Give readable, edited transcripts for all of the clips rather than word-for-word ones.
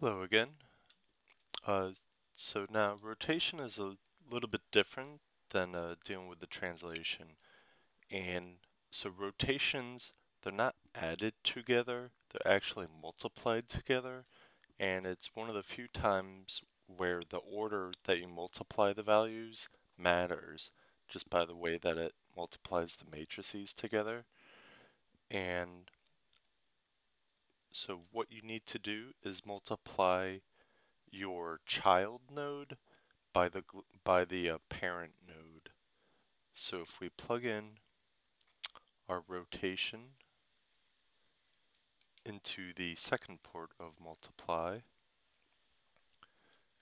Hello again. Uh, so now rotation is a little bit different than dealing with the translation. And so rotations, they're not added together, they're actually multiplied together. And it's one of the few times where the order that you multiply the values matters just by the way that it multiplies the matrices together. And so what you need to do is multiply your child node by the parent node. So if we plug in our rotation into the second port of multiply,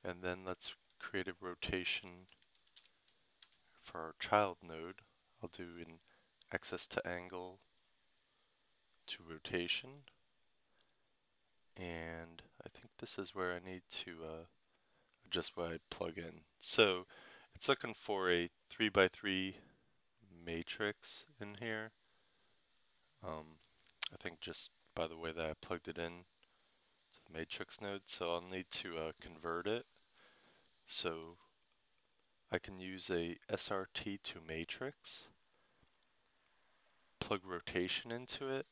and then let's create a rotation for our child node. I'll do an axis to angle to rotation, and I think this is where I need to adjust what I plug in. So it's looking for a 3 by 3 matrix in here. I think just by the way that I plugged it in to the matrix node, so I'll need to convert it. So I can use a SRT to matrix, plug rotation into it,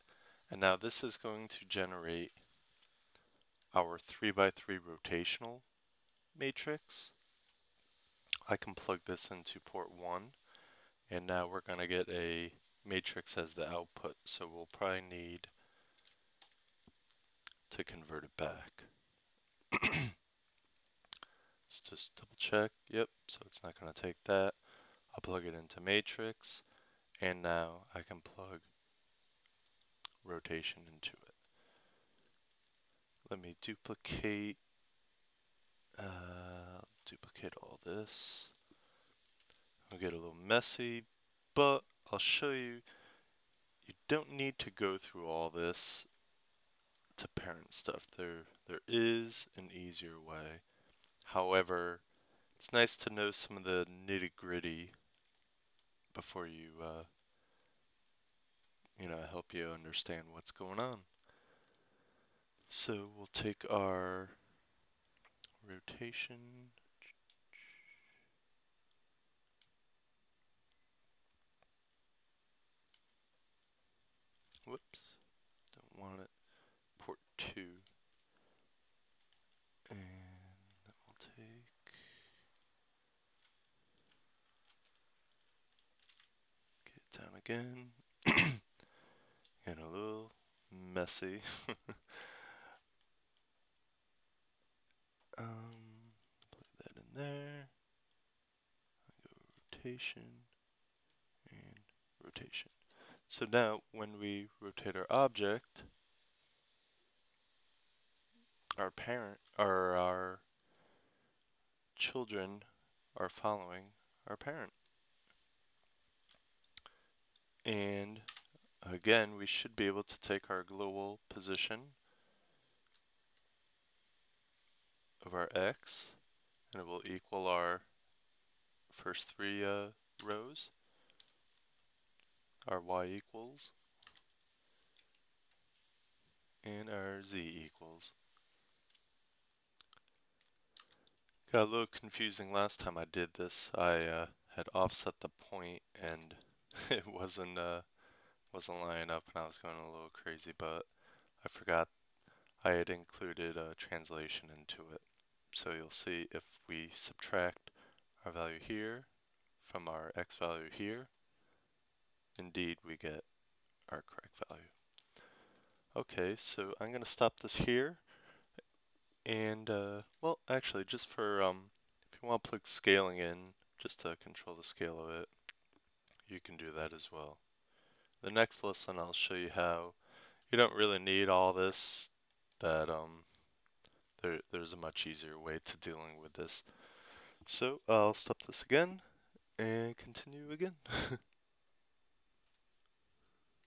and now this is going to generate our 3 by 3 rotational matrix. I can plug this into port 1, and now we're going to get a matrix as the output, so we'll probably need to convert it back. Let's just double check. Yep, so it's not going to take that. I'll plug it into matrix, and now I can plug rotation into it. Let me duplicate all this. I'll get a little messy, but I'll show you. You don't need to go through all this to parent stuff. There is an easier way. However, it's nice to know some of the nitty-gritty before you help you understand what's going on. So we'll take our rotation. Whoops, don't want it. Port 2. And then we'll take, get it down again. Getting a little messy. Plug that in there. I go rotation and rotation. So now when we rotate our object, our parent or our children are following our parent. And again, we should be able to take our global position of our x, and it will equal our first three rows, our y equals, and our z equals. Got a little confusing last time I did this. I had offset the point and it wasn't lining up, and I was going a little crazy, but I forgot I had included a translation into it. So you'll see if we subtract our value here from our x value here, indeed we get our correct value. Okay, so I'm going to stop this here, and well, actually, just for if you want to plug scaling in, just to control the scale of it, you can do that as well. The next lesson I'll show you how you don't really need all this, that there's a much easier way to dealing with this. So I'll stop this again and continue again.